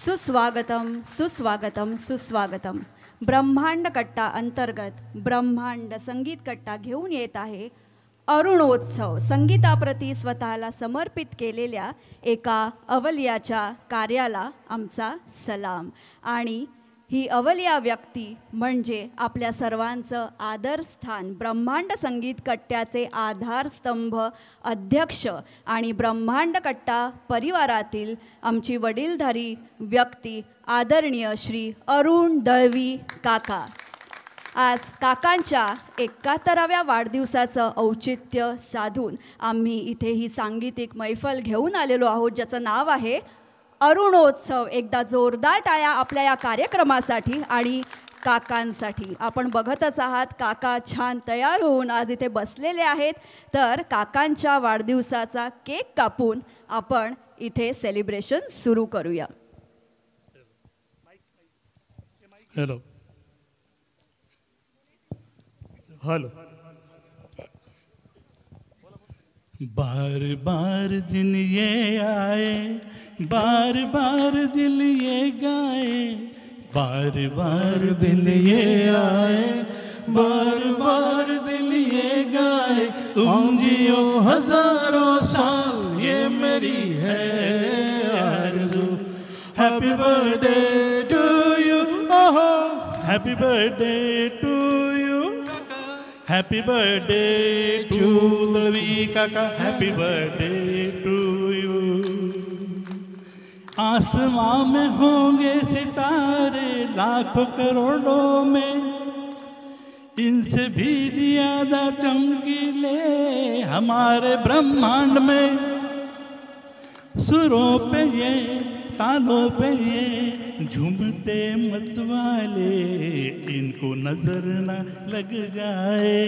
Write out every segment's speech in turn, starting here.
सुस्वागतम सुस्वागतम सुस्वागतम. ब्रह्मांड कट्टा अंतर्गत ब्रह्मांड संगीत कट्टा घेऊन येत आहे अरुणोत्सव. संगीताप्रती स्वतःला समर्पित केलेल्या एका अवलियाच्या कार्याला आमचा सलाम. आणि ही अवलिया व्यक्ती म्हणजे आपल्या सर्वांचं आदरस्थान, ब्रह्मांड संगीत कट्ट्याचे आधारस्तंभ, अध्यक्ष आणि ब्रह्मांड कट्टा परिवारातील आमची वडीलधारी व्यक्ती आदरणीय श्री अरुण दळवी काका. आज काकांच्या 71व्या वाढदिवसाचं औचित्य साधून आम्ही इथे ही सांगीतिक मैफल घेऊन आलेलो आहोत, ज्याचं नाव आहे अरुणोत्सव. एकदा जोरदार टाळ्या आपल्या या कार्यक्रमासाठी आणि काकांसाठी. आपण बघतच आहात काका छान तयार होऊन आज इथे बसलेले आहेत. तर काकांच्या वाढदिवसाचा केक कापून आपण इथे सेलिब्रेशन सुरू करूया. Hello hello. बार बार दिन ये आए, बार बार दिल ये गाए, बार बार दिल ये आए, बार बार दिल ये गाए. तुम जियो हजारों साल ये मेरी है आरज़ू. हैप्पी बर्थडे टू यू, ओहो happy birthday to you, happy birthday to Dalvi काका, हैप्पी बर्थडे टू यू. आसमां में होंगे सितारे लाखों करोड़ों में, इनसे भी ज्यादा चमकीले हमारे ब्रह्मांड में. सुरों पे ये तालों पे ये झूमते मतवाले, इनको नजर न लग जाए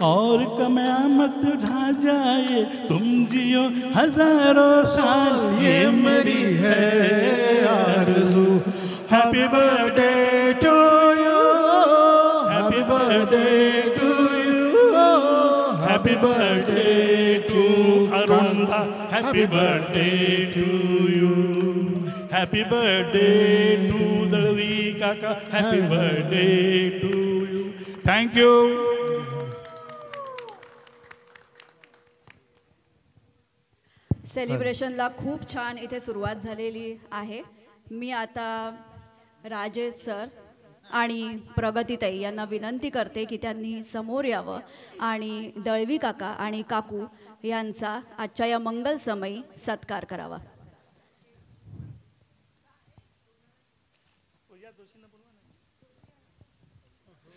और कयामत ढा जाए. तुम जियो हजारों साल ये मेरी है आरज़ू. Happy birthday to you, happy birthday to you, happy birthday to Arun da, happy birthday to you. Happy birthday to Dalvi काका, happy birthday to you. Thank you. सेलिब्रेशनला खूप छान इथे सुरुवात झालेली आहे. मी आता राजेश सर आणि प्रगतीताई यांना विनंती करते की त्यांनी समोर यावं आणि दळवी काका आणि काकू यांचा आजच्या या मंगलसमयी सत्कार करावा.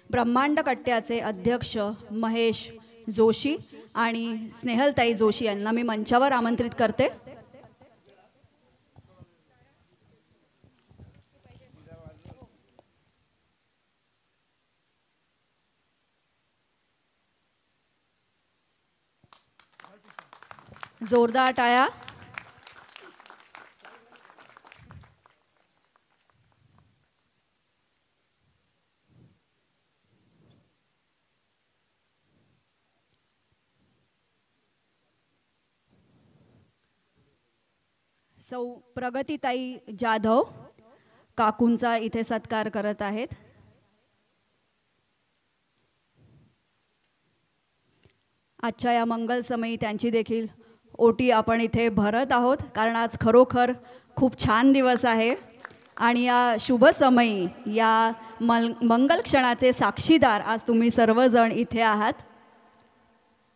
ब्रह्मांड कट्ट्याचे अध्यक्ष महेश जोशी आणि स्नेहलताई जोशी यांना मी मंचावर आमंत्रित करते. जोरदार टाळ्या. सौ प्रगतीताई जाधव काकूंचा इथे सत्कार करत आहेत. आजच्या या मंगलसमयी त्यांची देखील ओटी आपण इथे भरत आहोत, कारण आज खरोखर खूप छान दिवस आहे आणि या शुभ समयी या मंगल क्षणाचे साक्षीदार आज तुम्ही सर्वजण इथे आहात.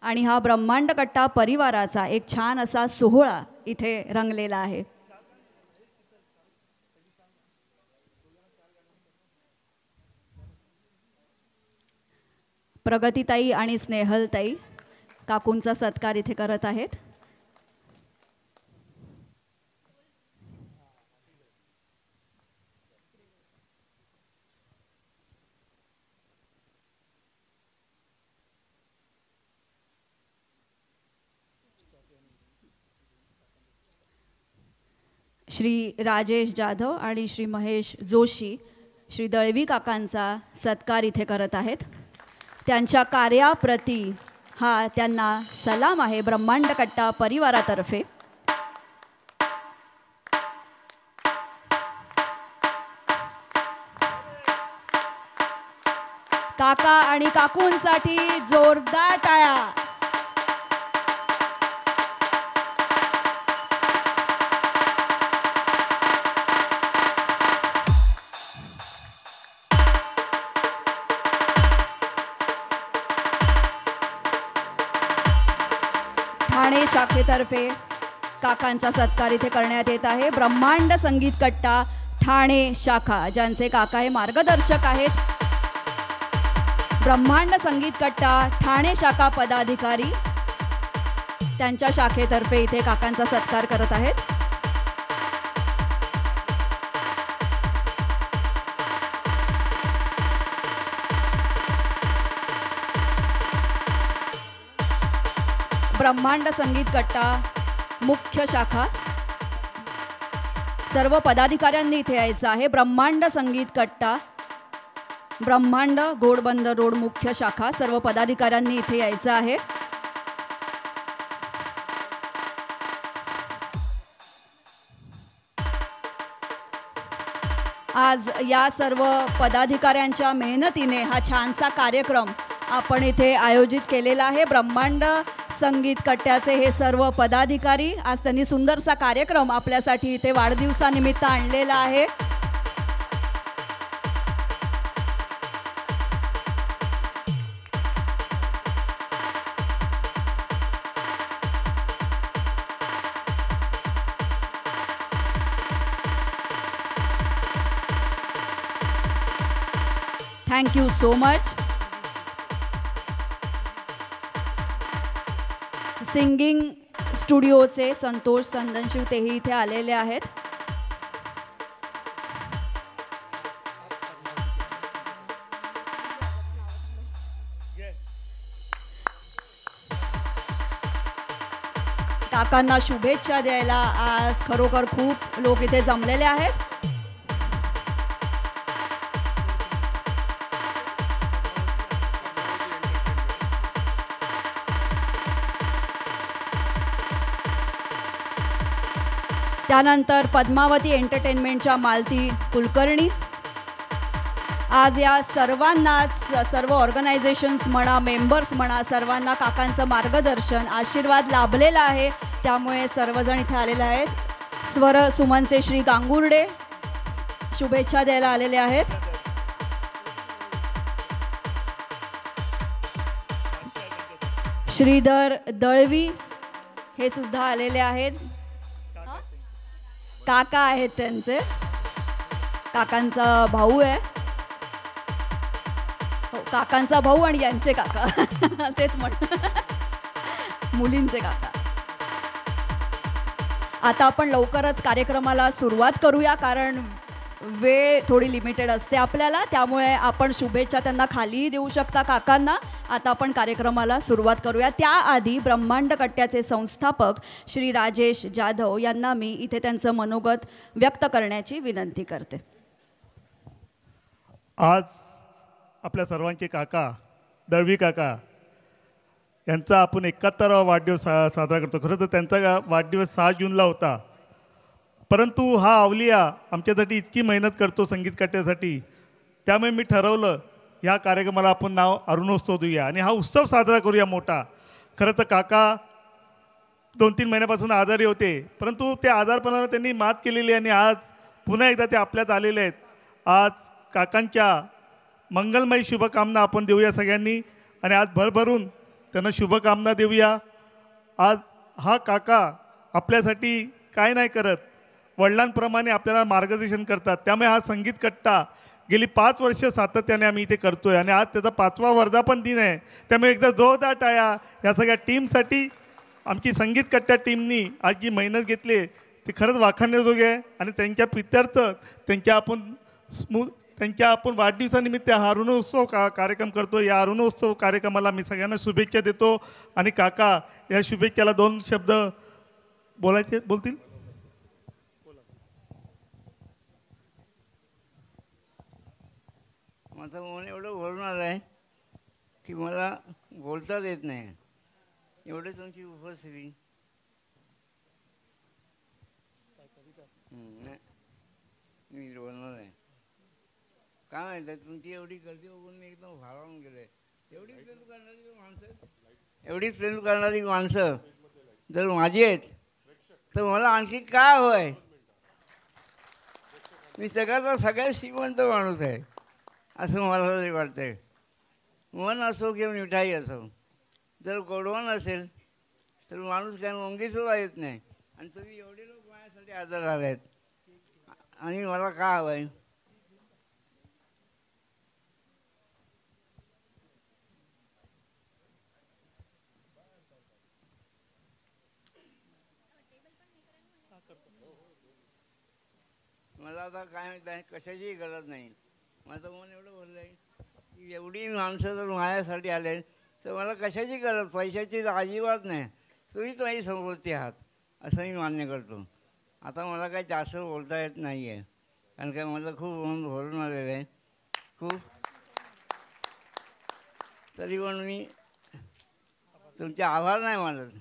आणि हा ब्रह्मांड कट्टा परिवाराचा एक छान असा सोहळा इथे रंगलेला आहे. प्रगतीताई आणि स्नेहलताई काकूंचा सत्कार इथे करत आहेत. श्री राजेश जाधव आणि श्री महेश जोशी श्री दळवी काकांचा सत्कार इथे करत आहेत. त्यांच्या कार्याप्रती हा त्यांना सलाम आहे ब्रह्मांड कट्टा परिवारातर्फे. काका आणि काकूंसाठी जोरदार टाळ्या. ठाणे शाखेतर्फे काकांचा सत्कार इथे करण्यात येत आहे. ब्रह्मांड संगीत कट्टा ठाणे शाखा, ज्यांचे काका हे मार्गदर्शक आहेत. ब्रह्मांड संगीत कट्टा ठाणे शाखा पदाधिकारी त्यांच्या शाखेतर्फे इथे काकांचा सत्कार करत आहेत. ब्रह्मांड संगीत कट्टा मुख्य शाखा, सर्व पदाधिकाऱ्यांनी इथे यायचं आहे. ब्रह्मांड संगीत कट्टा ब्रह्मांड घोडबंदर रोड मुख्य शाखा, सर्व पदाधिकाऱ्यांनी इथे यायचं आहे. आज या सर्व पदाधिकाऱ्यांच्या मेहनतीने हा छानसा कार्यक्रम आपण इथे आयोजित केलेला आहे. ब्रह्मांड संगीत कट्ट्याचे हे सर्व पदाधिकारी आज त्यांनी सुंदरसा कार्यक्रम आपल्यासाठी इथे वाढदिवसानिमित्त आणलेला आहे. Thank you so much. Singing स्टुडिओचे संतोष संदनशिव तेही इथे आलेले आहेत. काकांना शुभेच्छा द्यायला आज खरोखर खूप लोक इथे जमलेले आहेत. त्यानंतर पद्मावती एंटरटेनमेंटच्या मालती कुलकर्णी. आज या सर्वांनाच, सर्व ऑर्गनायझेशन्स म्हणा, मेंबर्स म्हणा, सर्वांना काकांचं मार्गदर्शन, आशीर्वाद लाभलेला आहे. त्यामुळे सर्वजण इथे आलेले आहेत. स्वर सुमनचे श्री गांगुर्डे शुभेच्छा द्यायला आलेले आहेत. श्रीधर दळवी हे सुद्धा आलेले आहेत. काका आहेत त्यांचे, काकांचा भाऊ आहे. हो, काकांचा भाऊ आणि यांचे काका तेच म्हण मुलींचे काका. आता आपण लवकरच कार्यक्रमाला सुरुवात करूया, कारण वेळ थोडी लिमिटेड असते आपल्याला. त्यामुळे आपण शुभेच्छा त्यांना खालीही देऊ शकता काकांना. आता आपण कार्यक्रमाला सुरुवात करूया. त्याआधी ब्रह्मांड कट्ट्याचे संस्थापक श्री राजेश जाधव यांना मी इथे त्यांचं मनोगत व्यक्त करण्याची विनंती करते. आज आपल्या सर्वांचे काका दळवी काका यांचा आपण 71वा वाढदिवस साजरा करतो. खरं तर त्यांचा वाढदिवस 6 जूनला होता, परंतु हा अवलिया आमच्यासाठी इतकी मेहनत करतो संगीत कट्ट्यासाठी, त्यामुळे मी ठरवलं ह्या कार्यक्रमाला आपण नाव अरुणोत्सव देऊया आणि हा उत्सव साजरा करूया मोठा. खरं तर काका 2-3 महिन्यापासून आजारी होते, परंतु त्या आजारपणाला त्यांनी मात केलेली आणि आज पुन्हा एकदा ते आपल्यात आलेले आहेत. आज काकांच्या मंगलमय शुभकामना आपण देऊया सगळ्यांनी आणि आज भरभरून त्यांना शुभकामना देऊया. आज हा काका आपल्यासाठी काय नाही करत, वडिलांप्रमाणे आपल्याला मार्गदर्शन करतात. त्यामुळे हा संगीत कट्टा गेली 5 वर्ष सातत्याने आम्ही इथे करतोय आणि आज त्याचा 5वा वर्धापन दिन आहे. त्यामुळे एकदा जोरदार टाळ्या या सगळ्या टीमसाठी. आमची संगीत कट्ट्या टीमनी आज जी मेहनत घेतली ती खरंच वाखाणण्याजोगी आहे आणि त्यांच्या प्रित्यर्थ त्यांच्या आपण वाढदिवसानिमित्त हा अरुणोत्सव कार्यक्रम करतो. या अरुणोत्सव कार्यक्रमाला मी सगळ्यांना शुभेच्छा देतो आणि काका या शुभेच्छाला 2 शब्द बोलतील. माझं मन एवढं भरून आलं आहे की मला बोलताच येत नाही. एवढे तुमची उपस्थिती मी बोलणार आहे. काय माहिती आहे, तुमची एवढी गर्दी बघून मी एकदम भारावून गेले. एवढी प्रेम करणारी माणसं, एवढी प्रेम करणारी माणसं जर माझी आहेत तर मला आणखी काय हवंय. मी सगळ्यात श्रीमंत माणूस आहे असं मला तरी वाटतंय. मन असो किंवा मिठाई असो, जर गोडवा नसेल तर माणूस काय मुंगीसुद्धा येत नाही. आणि तुम्ही एवढे लोक माझ्यासाठी आदर आले आहेत आणि मला काय हवं आहे. मला आता काय माहीत आहे, कशाचीही गरज नाही. माझं मन एवढं भरलं आहे की एवढी माणसं जर माझ्यासाठी आले तर मला कशाची गरज, पैशाची अजिबात नाही. तुम्हीच माझी समृद्धी आहात असं मी मान्य करतो. आता मला काही जास्त बोलता येत नाही आहे, कारण काय मला खूप मन भरून आलेलं आहे खूप. तरी पण मी तुमचे आभार नाही मानत.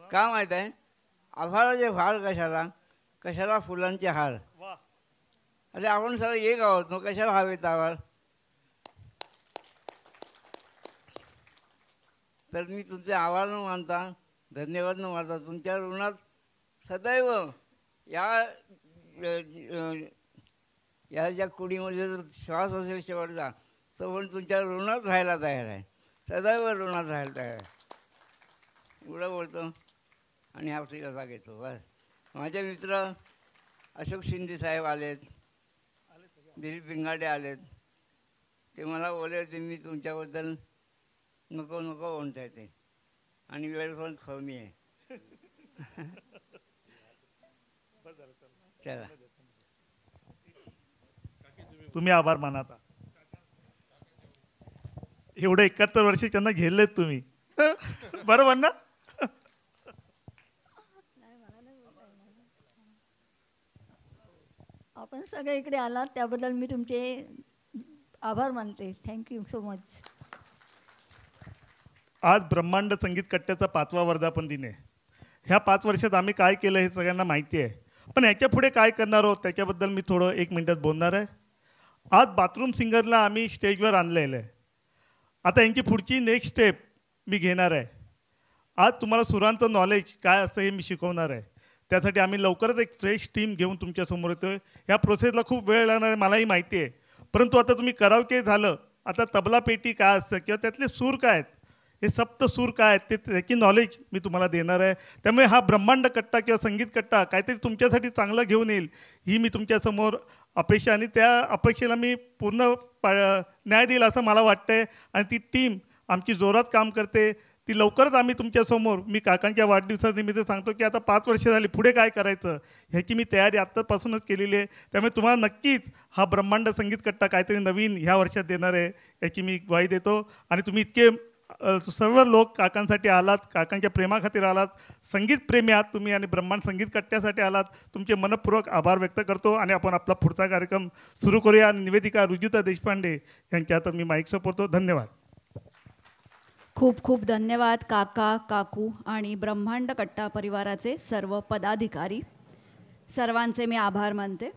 का माहीत आहे, आभाराचे भार कशाला फुलांचे हार. अरे आपण सगळं एक आहोत, मग कशाला हवेत आभार. तर मी तुमचे आभार न मानता, धन्यवाद न मानता, तुमच्या ऋणात सदैव या ज्या कुडीमध्ये जर श्वास असेल शेवटचा तर पण तुमच्या ऋणात राहायला तयार आहे, सदैव ऋणात राहायला तयार आहे. एवढं बोलतो आणि आपली कथा घेतो बस. माझे मित्र अशोक शिंदे साहेब आलेत, दिलीप पिंगाडे आलेत. ते मला बोलले होते मी तुमच्याबद्दल नको म्हणता येते आणि वेळ पण कमी आहे. चला, तुम्ही आभार मानाता. एवढे 71 वर्ष त्यांना घेरलेत तुम्ही. बरोबर ना. आपण सगळे इकडे आलात त्याबद्दल मी तुमचे आभार मानते. Thank you so much. आज ब्रह्मांड संगीत कट्ट्याचा 5वा वर्धापन दिन आहे. ह्या 5 वर्षात आम्ही काय केलं हे सगळ्यांना माहिती आहे, पण याच्या पुढे काय करणार आहोत त्याच्याबद्दल मी थोडं 1 मिनिटात बोलणार आहे. आज बाथरूम सिंगरला आम्ही स्टेजवर आणलेलं आहे. आता यांची पुढची नेक्स्ट स्टेप मी घेणार आहे. आज तुम्हाला सुरांचं नॉलेज काय असतं हे मी शिकवणार आहे. त्यासाठी आम्ही लवकरच एक फ्रेश टीम घेऊन तुमच्यासमोर येतो आहे. ह्या प्रोसेसला खूप वेळ लागणार आहे मलाही माहिती आहे, परंतु आता तुम्ही करावके झालं. आता तबला पेटी काय असतं किंवा त्यातले सूर काय आहेत, हे सप्त सूर काय आहेत, ते त्याची नॉलेज मी तुम्हाला देणार आहे. त्यामुळे हा ब्रह्मांड कट्टा किंवा संगीत कट्टा काहीतरी तुमच्यासाठी चांगलं घेऊन येईल ही मी तुमच्यासमोर अपेक्षा, आणि त्या अपेक्षेला मी पूर्ण न्याय देईल असं मला वाटतं आहे. आणि ती टीम आमची जोरात काम करते. ती लवकरच आम्ही तुमच्यासमोर, मी काकांच्या वाढदिवसानिमित्त सांगतो की आता 5 वर्ष झाली, पुढे काय करायचं ह्याची मी तयारी आत्तापासूनच केलेली आहे. त्यामुळे तुम्हाला नक्कीच हा ब्रह्मांड संगीत कट्टा काहीतरी नवीन ह्या वर्षात देणार आहे याची मी ग्वाही देतो. आणि तुम्ही इतके सर्व लोक काकांसाठी आलात, काकांच्या प्रेमाखातीर आलात, संगीत प्रेमी आहात तुम्ही आणि ब्रह्मांड संगीत कट्ट्यासाठी आलात. तुमचे मनपूर्वक आभार व्यक्त करतो आणि आपण आपला पुढचा कार्यक्रम सुरू करूया. निवेदिका रुजुता देशपांडे यांच्या हातात मी माईक सोपवतो. धन्यवाद. खूप खूप धन्यवाद काका, काकू आणि ब्रह्मांड कट्टा परिवाराचे सर्व पदाधिकारी. सर्वांचे मी आभार मानते.